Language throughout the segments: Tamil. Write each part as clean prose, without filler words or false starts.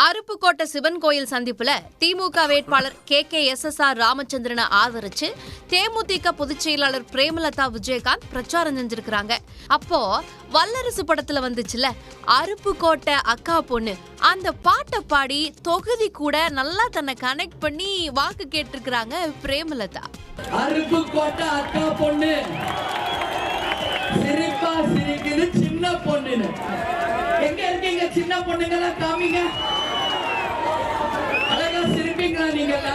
அருப்புக்கோட்டை சிவன் கோயில் சந்திப்புல திமுக வேட்பாளர் KKSSR ராமச்சந்திரனை ஆதரிச்சு தேமுதிக பொதுச் செயலாளர் பிரேமலதா விஜயகாந்த் பிரச்சாரம் செஞ்சிருக்காங்க. அப்போ வல்லரசு படத்துல வந்துச்சுல அருப்புக்கோட்டை அக்கா பொண்ணு, அந்த பாட்டை பாடி தொகுதி கூட நல்லா தன்னை கனெக்ட் பண்ணி வாக்கு கேட்டிருக்கிறாங்க பிரேமலதா. அருப்புக்கோட்டை அக்கா பொண்ணு சிரிப்பா சிரிக்குது சின்ன பொண்ணு. எங்க இருக்கீங்க சின்ன பொண்ணுங்களா? காமிங்க. அழகா சிரிப்பீங்களா? நீங்களா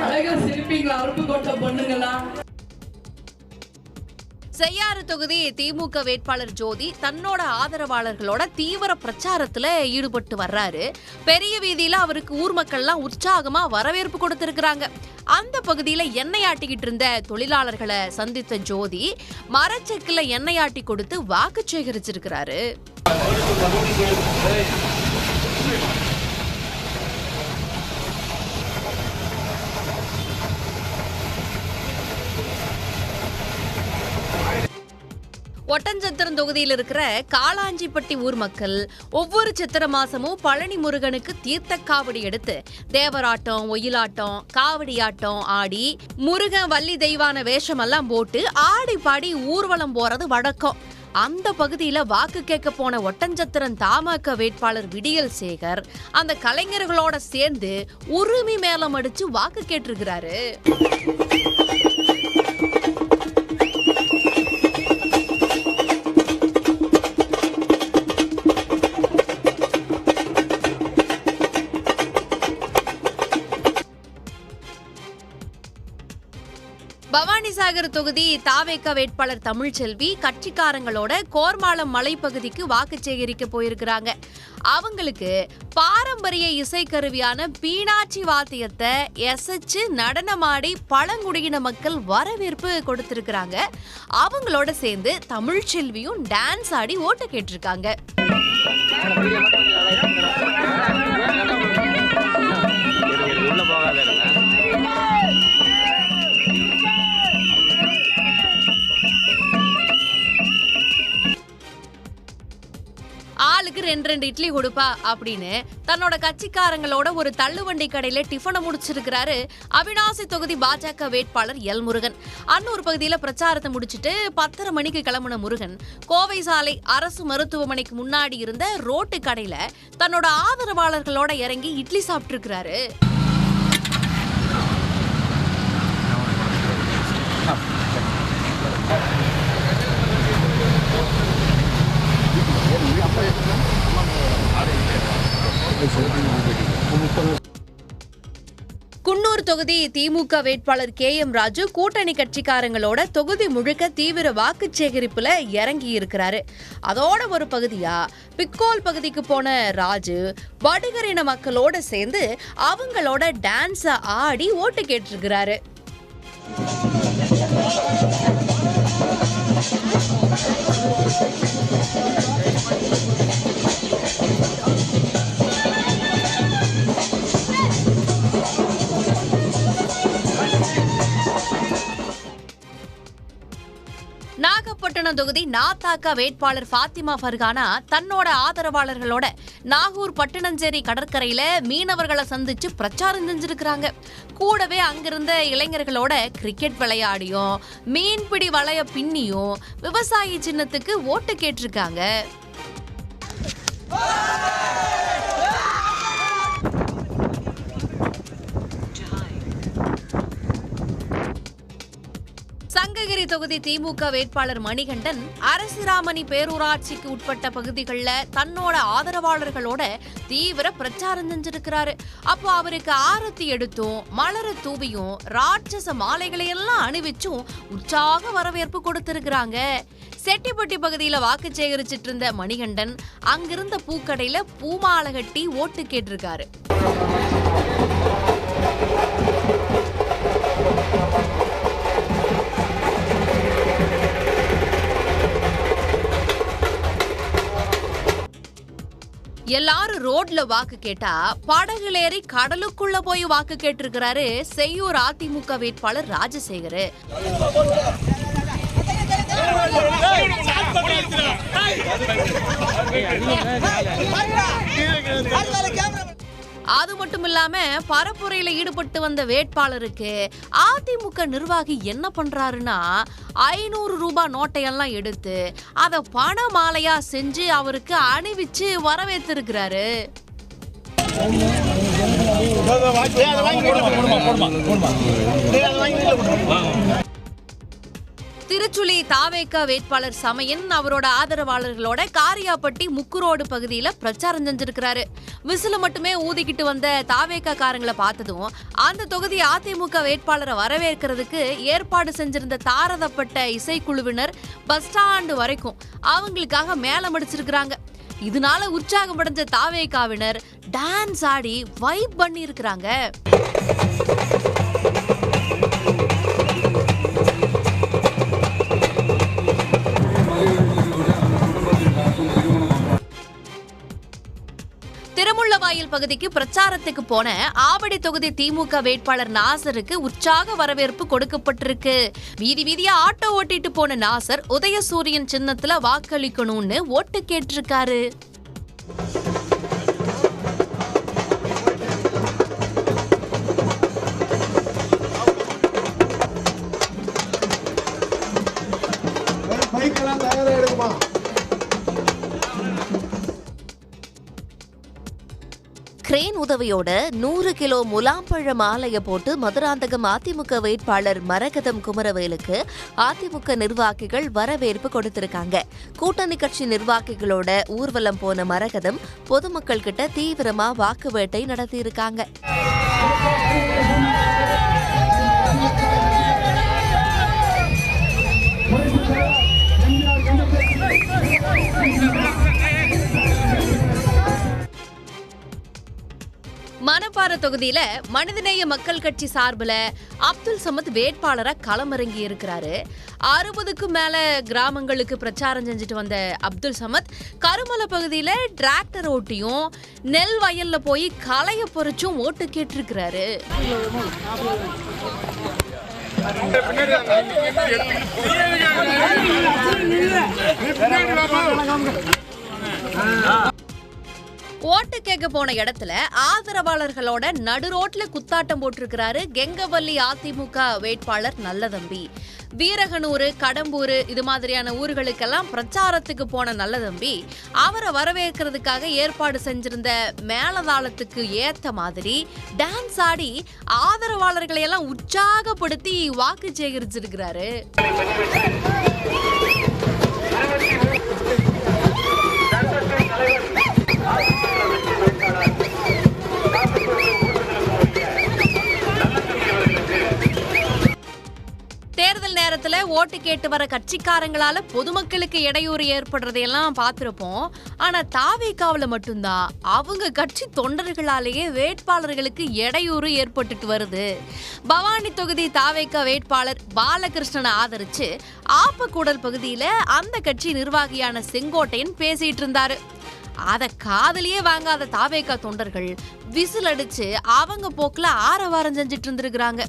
அழகா சிரிப்பீங்களா அருப்புக்கோட்டை பொண்ணுங்களா? செய்யாறு தொகுதி திமுக வேட்பாளர் ஜோதி தன்னோட ஆதரவாளர்களோட தீவிர பிரச்சாரத்துல ஈடுபட்டு வர்றாரு. பெரிய வீதியில அவருக்கு ஊர் மக்கள்லாம் உற்சாகமா வரவேற்பு கொடுத்திருக்கிறாங்க. அந்த பகுதியில எண்ணெய் ஆட்டிக்கிட்டு இருந்த தொழிலாளர்களை சந்தித்த ஜோதி மரச்செக்குல எண்ணெய் ஆட்டி கொடுத்து வாக்கு சேகரிச்சிருக்கிறாரு. ஒட்டஞ்சத்திரம் தொகுதியில் இருக்கிற காளாஞ்சிப்பட்டி ஊர் மக்கள் ஒவ்வொரு சித்திரை மாசமும் பழனி முருகனுக்கு தீர்த்த காவடி எடுத்து தேவராட்டம், ஒயிலாட்டம், காவடியாட்டம் ஆடி முருகன் வள்ளி தெய்வான வேஷமெல்லாம் போட்டு ஆடி பாடி ஊர்வலம் போறது வழக்கம். அந்த பகுதியில வாக்கு கேட்க போன ஒட்டஞ்சத்திரம் தமாக வேட்பாளர் விடியல் சேகர் அந்த கலைஞர்களோட சேர்ந்து உரிமை மேலம் அடிச்சு வாக்கு கேட்டிருக்கிறாரு. பவானிசாகர் தொகுதி தாவேக வேட்பாளர் தமிழ்ச்செல்வி கட்சிக்காரங்களோட கோர்மாளம் மலைப்பகுதிக்கு வாக்கு சேகரிக்க போயிருக்கிறாங்க. அவங்களுக்கு பாரம்பரிய இசைக்கருவியான பீனாச்சி வாத்தியத்தை எசைச்சு நடனமாடி பழங்குடியின மக்கள் வரவேற்பு கொடுத்திருக்கிறாங்க. அவங்களோட சேர்ந்து தமிழ்ச்செல்வியும் டான்ஸ் ஆடி ஓட்டு கேட்டிருக்காங்க. ஆளுக்கு 2 இட்லி கொடுப்பா அப்படின்னு தன்னோட கட்சிக்காரங்களோட ஒரு தள்ளுவண்டி கடையில டிஃபனை முடிச்சிருக்கிறாரு அவிநாசி தொகுதி பாஜக வேட்பாளர் எல் முருகன். அன்னூர் பகுதியில பிரச்சாரத்தை முடிச்சிட்டு 10:30 மணிக்கு கிளம்பின முருகன் கோவை சாலை அரசு மருத்துவமனைக்கு முன்னாடி இருந்த ரோட்டு கடையில தன்னோட ஆதரவாளர்களோட இறங்கி இட்லி சாப்பிட்டு இருக்கிறாரு. குன்னூர் தொகுதி திமுக வேட்பாளர் KM ராஜு கூட்டணி கட்சிக்காரங்களோட தொகுதி முழுக்க தீவிர வாக்கு சேகரிப்புல இறங்கி இருக்கிறாரு. அதோட ஒரு பகுதியா பிக்கோல் பகுதிக்கு போன ராஜு வடுகரின மக்களோட சேர்ந்து அவங்களோட டான்ஸ ஆடி ஓட்டு கேட்டிருக்கிறாரு. நாகப்பட்டினம் தொகுதி நாத்தாக்கா வேட்பாளர் ஃபாத்திமா ஃபர்கானா தன்னோட ஆதரவாளர்களோட நாகூர் பட்டினஞ்சேரி கடற்கரையில மீனவர்களை சந்திச்சு பிரச்சாரம் செஞ்சிருக்கிறாங்க. கூடவே அங்கிருந்த இளைஞர்களோட கிரிக்கெட் விளையாடியும் மீன்பிடி வலைய பின்னியும் விவசாயி சின்னத்துக்கு ஓட்டு கேட்டிருக்காங்க. சங்ககிரி தொகுதி திமுக வேட்பாளர் மணிகண்டன் அரசிராமணி பேரூராட்சிக்கு உட்பட்ட பகுதிகளில் தன்னோட ஆதரவாளர்களோட தீவிர பிரச்சாரம் செஞ்சிருக்கிறாரு. அப்போ அவருக்கு ஆரத்தி எடுத்தும் மலர தூவியும் ராட்சச மாலைகளை எல்லாம் அணிவிச்சும் உற்சாக வரவேற்பு கொடுத்திருக்கிறாங்க. செட்டிப்பட்டி பகுதியில வாக்கு சேகரிச்சிட்டு இருந்த மணிகண்டன் அங்கிருந்த பூக்கடையில பூமாலை கட்டி ஓட்டு கேட்டிருக்காரு. எல்லாரும் ரோட்ல வாக்கு கேட்டா படகுலேறி கடலுக்குள்ள போய் வாக்கு கேட்டிருக்கிறாரு செய்யூர் அதிமுக வேட்பாளர் ராஜசேகர். அது மட்டும் இல்லாம பரப்புரையில ஈடுபட்டு வந்த வேட்பாளருக்கு அதிமுக நிர்வாகி என்ன பண்றாருன்னா 500 ரூபாய் நோட்டையெல்லாம் எடுத்து அத பண மாலையா செஞ்சு அவருக்கு அணிவிச்சு வரவேற்றிருக்கிறாரு. திருச்சுழி தாவேகா வேட்பாளர் சமயன் அவரோட ஆதரவாளர்களோட காரியாப்பட்டி முக்குரோடு பகுதியில பிரச்சாரம் செஞ்சிருக்கிறாரு. விசில மட்டுமே ஊதிக்கிட்டு வந்த தாவேகா காரங்களை பார்த்ததும் அந்த தொகுதி அதிமுக வேட்பாளரை வரவேற்கிறதுக்கு ஏற்பாடு செஞ்சிருந்த தாரதப்பட்ட இசைக்குழுவினர் பஸ் ஸ்டாண்டு வரைக்கும் அவங்களுக்காக மேளம் அடிச்சிருக்கிறாங்க. இதனால உற்சாகமடைஞ்ச தாவேகாவினர் டான்ஸ் ஆடி வைப் பண்ணி இருக்கிறாங்க. திருமுள்ளவாயில் பகுதிக்கு பிரச்சாரத்துக்கு போன ஆவடி தொகுதி திமுக வேட்பாளர் நாசருக்கு உற்சாக வரவேற்பு கொடுக்கப்பட்டிருக்கு. வீதி வீதியா ஆட்டோ ஓட்டிட்டு போன நாசர் உதயசூரியன் சின்னத்துல வாக்களிக்கணும்னு ஓட்டு கேட்டிருக்காரு. கிரேன் உதவியோட 100 கிலோ முலாம்பழ மாலைய போட்டு மதுராந்தகம் அதிமுக வேட்பாளர் மரகதம் குமரவேலுக்கு அதிமுக நிர்வாகிகள் வரவேற்பு கொடுத்திருக்காங்க. கூட்டணி கட்சி நிர்வாகிகளோட ஊர்வலம் போன மரகதம் பொதுமக்கள் கிட்ட தீவிரமா வாக்கு வேட்டை நடத்தியிருக்காங்க. மணப்பாறை தொகுதியில மனிதநேய மக்கள் கட்சி சார்பில் அப்துல் சமத் வேட்பாளரா களமிறங்கி இருக்கிறாரு. 60க்கும் மேல கிராமங்களுக்கு பிரச்சாரம் செஞ்சுட்டு வந்த அப்துல் சமத் கருமலை பகுதியில டிராக்டர் ஓட்டியும் நெல் வயல்ல போய் களைய பொறிச்சும் ஓட்டு கேட்டிருக்கிறாரு. ஓட்டு கேட்க போன இடத்துல ஆதரவாளர்களோட நடு ரோட்ல குத்தாட்டம் போட்டிருக்கிறாரு கெங்கவல்லி அதிமுக வேட்பாளர் நல்லதம்பி. வீரகனூர், கடம்பூர் இது மாதிரியான ஊர்களுக்கெல்லாம் பிரச்சாரத்துக்கு போன நல்லதம்பி அவரை வரவேற்கிறதுக்காக ஏற்பாடு செஞ்சிருந்த மேளதாளத்துக்கு ஏத்த மாதிரி டான்ஸ் ஆடி ஆதரவாளர்களை எல்லாம் உற்சாகப்படுத்தி வாக்கு சேகரிச்சிருக்கிறாரு. தேர்தல் நேரத்துல ஓட்டு கேட்டு வர கட்சிக்காரங்களால பொதுமக்களுக்கு இடையூறு ஏற்படுறதையெல்லாம் பார்த்திருப்போம். ஆனா தாவேகாவுல மட்டும்தான் அவங்க கட்சி தொண்டர்களாலேயே வேட்பாளர்களுக்கு இடையூறு ஏற்பட்டுட்டு வருது. பவானி தொகுதி தாவேகா வேட்பாளர் பாலகிருஷ்ணனை ஆதரிச்சு ஆப்பக்கூடல் பகுதியில அந்த கட்சி நிர்வாகியான செங்கோட்டையன் பேசிட்டு இருந்தாரு. அத காதலியே வாங்காத தாவேகா தொண்டர்கள் விசில் அடிச்சு அவங்க போக்குல ஆரவாரம் செஞ்சிட்டு இருந்திருக்கிறாங்க.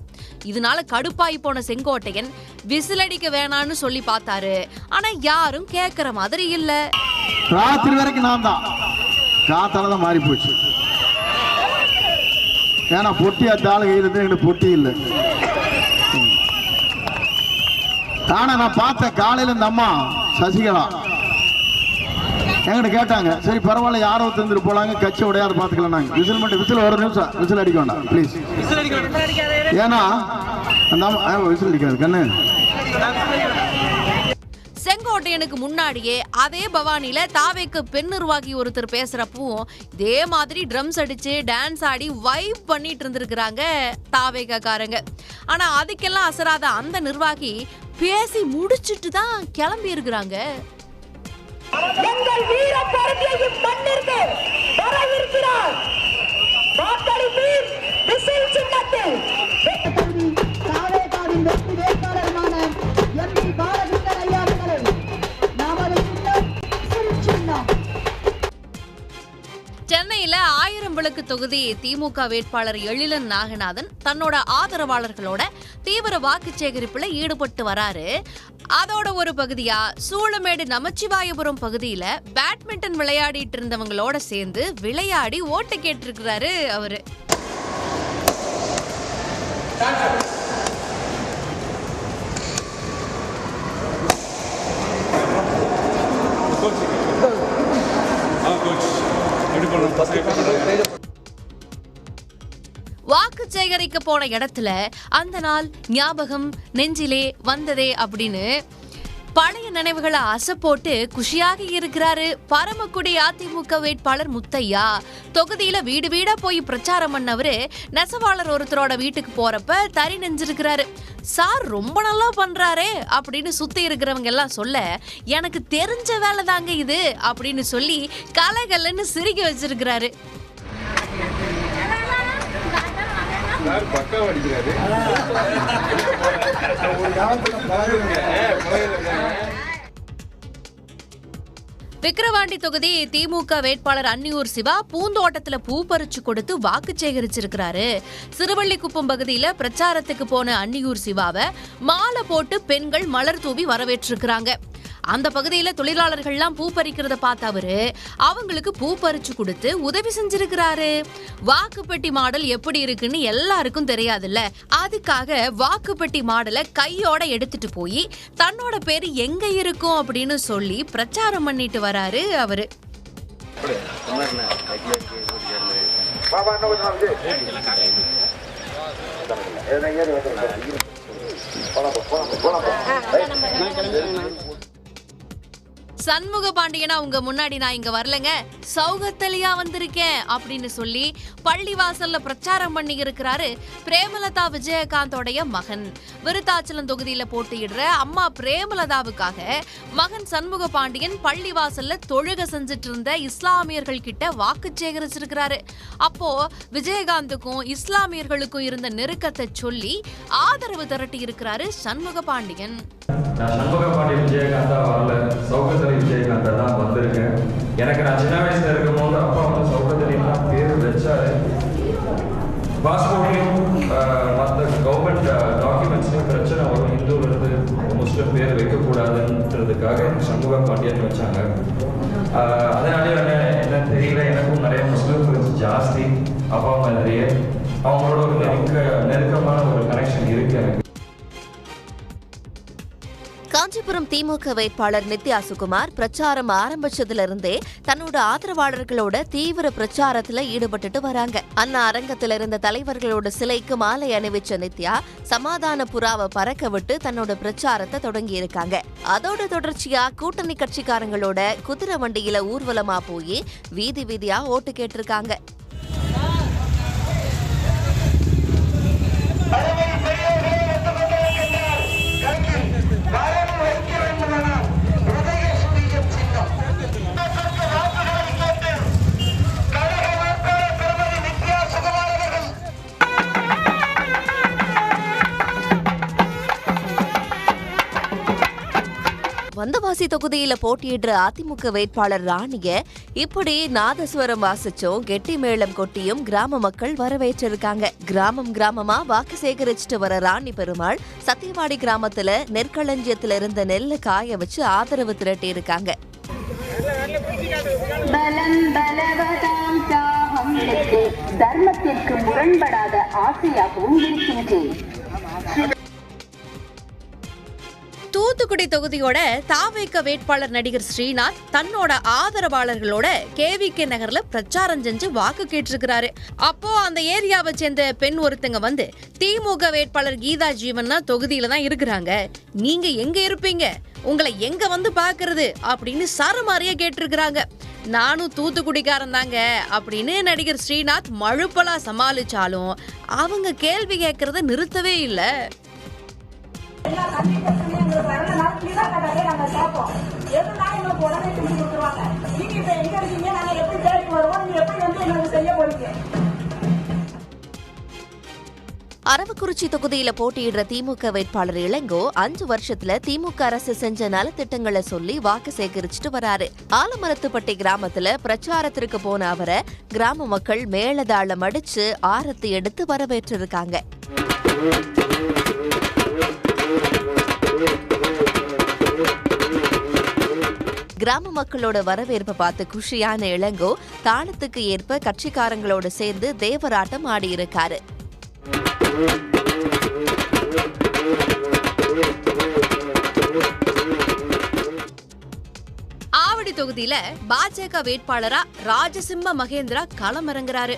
இதனால கடுப்பாய் போன செங்கோட்டையன் விசில் அடிக்க வேணான்னு சொல்லி பார்த்தாரு. ஆனா யாரும் கேட்கற மாதிரி இல்ல. ராத்திரி வரைக்கும் நான் தான் காத்தாலதான் மாறி போச்சு. ஏன்னா பொட்டி அத்தால கையில எனக்கு பொட்டி இல்லை. ஆனா நான் பார்த்த காலையில இந்த அம்மா சசிகலா எங்கிட்ட கேட்டாங்க, சரி பரவாயில்ல யாரோ தந்துட்டு போலாங்க கட்சி உடையாரு பாத்துக்கலாம். விசில் மட்டும் விசில் ஒரு நிமிஷம் விசில் அடிக்க வேண்டாம் பிளீஸ். ஏன்னா அந்த விசில் அடிக்காது கண்ணு. செங்கோட்டையனுக்கு முன்னாடியே அதே பவானில தாவேக்கு பெண் நிர்வாகி ஒருத்தர் பேசுறப்பவும் இதே மாதிரி ட்ரம்ஸ் அடிச்சு டான்ஸ் ஆடி வைப் பண்ணிட்டு இருந்திருக்கிறாங்க தாவேகா காரங்க. ஆனா அதுக்கெல்லாம் அசராத அந்த நிர்வாகி பேசி முடிச்சிட்டு தான் கிளம்பி இருக்கிறாங்க. எங்கள் வீர பரதியையும் மண்ணிற்கு வரவிருக்கிறார் வாக்களி வீர் விசில் சின்னத்தில் தாவேகாவின் வெற்றி வேட்பாளருமான எம்பி பாலகிருஷ்ணன் ஐயா அவர்களை நமது சின்னம். சென்னையில 1000 விளக்கு மேற்கு தொகுதி திமுக வேட்பாளர் எழிலன் நாகநாதன் தன்னோட ஆதரவாளர்களோட தீவிர வாக்கு சேகரிப்புல ஈடுபட்டு வராரு. அதோட ஒரு பகுதியா சூளமேடு நமச்சிவாயபுரம் பகுதியில பேட்மிண்டன் விளையாடிட்டு இருந்தவங்களோட சேர்ந்து விளையாடி ஓட்டு கேட்டிருக்கிறாரு அவரு. வாக்கு சேகரிக்க போன இடத்துல அந்த நாள் ஞாபகம் நெஞ்சிலே வந்ததே அப்படின்னு பழைய நினைவுகளை அசப்போட்டு குஷியாக இருக்கிறாரு பரமக்குடி அதிமுக வேட்பாளர் முத்தையா. தொகுதியில வீடு வீடா போய் பிரச்சாரம் பண்ணவரு நெசவாளர் ஒருத்தரோட வீட்டுக்கு போறப்ப தறி நெஞ்சிருக்கிறாரு. சார் ரொம்ப நல்லா பண்றாரே அப்படின்னு சுத்தி இருக்கிறவங்க எல்லாம் சொல்ல, எனக்கு தெரிஞ்ச வேலை தாங்க இது அப்படின்னு சொல்லி கலகலன்னு சிரிக்க வச்சிருக்கிறாரு. விக்கிரவாண்டி தொகுதி திமுக வேட்பாளர் அன்னியூர் சிவா பூந்தோட்டத்துல பூ பறிச்சு கொடுத்து வாக்கு சேகரிச்சிருக்கிறாரு. சிறுவள்ளிக்குப்பம் பகுதியில பிரச்சாரத்துக்கு போன அன்னியூர் சிவாவை மாலை போட்டு பெண்கள் மலர் தூவி வரவேற்றிருக்கிறாங்க. அந்த பகுதியில தொழிலாளர்கள்லாம் பூ பறிக்கிறத பார்த்த அவரு அவங்களுக்கு பூ பறிச்சு கொடுத்து உதவி செஞ்சிருக்கிறாரு. வாக்குப்பெட்டி மாடல் எப்படி இருக்குன்னு எல்லாருக்கும் தெரியாதுல்ல, அதுக்காக வாக்குப்பெட்டி மாடலை கையோட எடுத்துட்டு போய் தன்னோட பேரு எங்க இருக்கும் அப்படின்னு சொல்லி பிரச்சாரம் பண்ணிட்டு வராரு அவரு. சண்முக பாண்டியனா உங்க முன்னாடி நான் இங்க வரலங்க, சௌகத்தலியா வந்திருக்கேன் அப்படின்னு சொல்லி பள்ளிவாசல்ல பிரச்சாரம் பண்ணி இருக்கிறாரு பிரேமலதா விஜயகாந்தோடைய மகன். விருத்தாச்சலம் தொகுதியில போட்டியிடுற அம்மா பிரேமலதாவுக்காக மகன் சண்முக பாண்டியன் பள்ளிவாசல்ல தொழுகை செஞ்சிட்டு இருந்த இஸ்லாமியர்கள் கிட்ட வாக்கு சேகரிச்சிருக்கிறாரு. அப்போ விஜயகாந்துக்கும் இஸ்லாமியர்களுக்கும் இருந்த நெருக்கத்தை சொல்லி ஆதரவு திரட்டி இருக்கிறாரு சண்முக பாண்டியன். நான் சண்முக பாண்டியன் விஜயகாந்தா வரல, சௌகத்தலி விஜயகாந்தா தான் வந்திருக்கேன். எனக்கு நான் சின்ன வயசுல இருக்கும் போது அப்பா வந்து சௌகத்தலிலாம் பேர் வச்சாரு. பாஸ்போர்ட்லையும் மற்ற கவர்மெண்ட் டாக்குமெண்ட்ஸ்லையும் பிரச்சனை வரும், இந்துவிலிருந்து முஸ்லீம் பேர் வைக்கக்கூடாதுன்றதுக்காக சண்முக பாண்டியன் வச்சாங்க. அதனாலே என்ன தெரியல, எனக்கும் நிறைய முஸ்லீம் ஃப்ரெண்ட்ஸ் ஜாஸ்தி அப்பா மாதிரியே. அவங்களோட ஒரு நெருக்கமான ஒரு கனெக்ஷன் இருக்கு எனக்கு. காஞ்சிபுரம் திமுக வேட்பாளர் நித்யா சுகுமார் பிரச்சாரம் ஆரம்பிச்சதுல இருந்தே தன்னோட ஆதரவாளர்களோட தீவிர பிரச்சாரத்துல ஈடுபட்டுட்டு வராங்க. அண்ணா அரங்கத்துல இருந்த தலைவர்களோட சிலைக்கு மாலை அணிவிச்ச நித்யா சமாதான புறாவை பறக்க விட்டு தன்னோட பிரச்சாரத்தை தொடங்கி இருக்காங்க. அதோட தொடர்ச்சியா கூட்டணி கட்சிக்காரங்களோட குதிரை வண்டியில ஊர்வலமா போய் வீதி வீதியா ஓட்டு கேட்டிருக்காங்க. வந்தவாசி தொகுதியில போட்டியிடுற அதிமுக வேட்பாளர் ராணிய இப்படி நாதஸ்வரம் வாசிச்சும் கெட்டி மேளம் கொட்டியும் கிராம மக்கள் வரவேற்றிருக்காங்க. கிராமம் கிராமமா வாக்கு சேகரிச்சுட்டு வர ராணி பெருமாள் சத்தியவாடி கிராமத்துல நெற்களஞ்சியத்துல இருந்த நெல்லை காய வச்சு ஆதரவு திரட்டி இருக்காங்க. தர்மத்திற்கு முரண்படாத ஆசையாகவும் இருக்கின்றேன். தூத்துக்குடி தொகுதியோட தாவேக வேட்பாளர் நடிகர் ஸ்ரீநாத் தன்னோட ஆதரவாளர்களோட கேவிகே நகர்ல பிரச்சாரம் செஞ்சு வாக்கு கேட்டிருக்கிறாரு. அப்போ அந்த ஏரியாவை சேர்ந்த பெண் ஒருத்தங்க வந்து திமுக வேட்பாளர் கீதா ஜீவன்னா தொகுதியில தான் இருக்கிறாங்க, நீங்க எங்க இருப்பீங்க, உங்களை எங்க வந்து பாக்குறது அப்படின்னு சரமாரியா கேட்டிருக்கிறாங்க. நானும் தூத்துக்குடிக்காரன் தாங்க அப்படின்னு நடிகர் ஸ்ரீநாத் மழுப்பலா சமாளிச்சாலும் அவங்க கேள்வி கேட்கறத நிறுத்தவே இல்லை. அரவக்குறிச்சி தொகுதியில போட்டியிடுற திமுக வேட்பாளர் இளங்கோ 5 வருஷத்துல திமுக அரசு செஞ்ச நலத்திட்டங்களை சொல்லி வாக்கு சேகரிச்சுட்டு வராரு. ஆலமரத்துப்பட்டி கிராமத்துல பிரச்சாரத்திற்கு போன அவரை கிராம மக்கள் மேளதாளம் அடிச்சு ஆரத்தி எடுத்து வரவேற்றிருக்காங்க. கிராம மக்களோட வரவேற்பை பார்த்து குஷியான இளங்கோ தாளத்துக்கு ஏற்ப கட்சிக்காரங்களோட சேர்ந்து தேவராட்டம் ஆடியிருக்காரு. ஆவடி தொகுதியில பாஜக வேட்பாளரா ராஜசிம்ம மகேந்திரா களமிறங்குறாரு.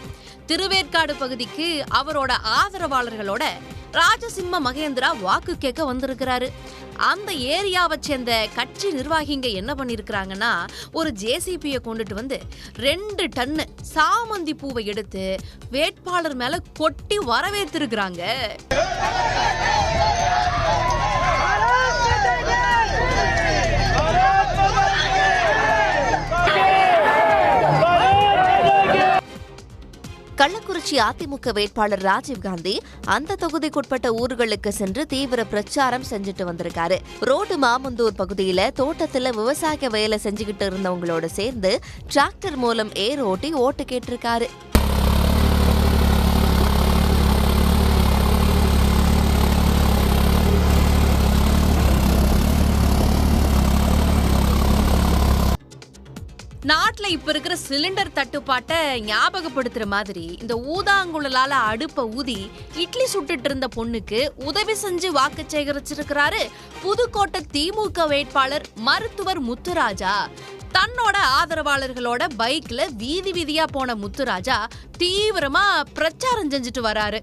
திருவேற்காடு பகுதிக்கு அவரோட ஆதரவாளர்களோட ராஜசிம்ம மகேந்திரா வாக்கு கேட்க வந்திருக்கிறாரு. அந்த ஏரியாவை சேர்ந்த கட்சி நிர்வாகிங்க என்ன பண்ணிருக்கிறாங்கன்னா, ஒரு ஜேசிபியை கொண்டுட்டு வந்து 2 டன்னு சாமந்தி பூவை எடுத்து வேட்பாளர் மேல கொட்டி வரவேற்றிருக்கிறாங்க. கள்ளக்குறிச்சி அதிமுக வேட்பாளர் ராஜீவ்காந்தி அந்த தொகுதிக்குட்பட்ட ஊர்களுக்கு சென்று தீவிர பிரச்சாரம் செஞ்சுட்டு வந்திருக்காரு. ரோடு மாமந்தூர் பகுதியில தோட்டத்துல விவசாய வேலை செஞ்சுக்கிட்டு இருந்தவங்களோட சேர்ந்து டிராக்டர் மூலம் ஏர் ஓட்டி ஓட்டு கேட்டிருக்காரு. நாட்டுல இப்ப இருக்கிற சிலிண்டர் தட்டுப்பாட்டை ஞாபகப்படுத்துற மாதிரி இந்த ஊதாங்குழலால அடுப்ப ஊதி இட்லி சுட்டுட்டு இருந்த பொண்ணுக்கு உதவி செஞ்சு வாக்கு சேகரிச்சிருக்கிறாரு புதுக்கோட்டை திமுக வேட்பாளர் மருத்துவர் முத்துராஜா. தன்னோட ஆதரவாளர்களோட பைக்ல வீதி வீதியா போன முத்துராஜா தீவிரமா பிரச்சாரம் செஞ்சுட்டு வராரு.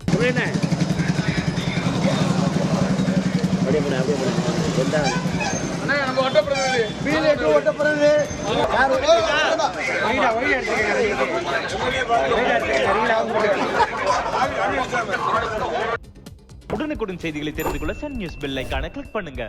உடனுக்குடன் செய்திகளை தெரிந்து கொள்ள சன் நியூஸ் பெல் ஐகானை கிளிக் பண்ணுங்க.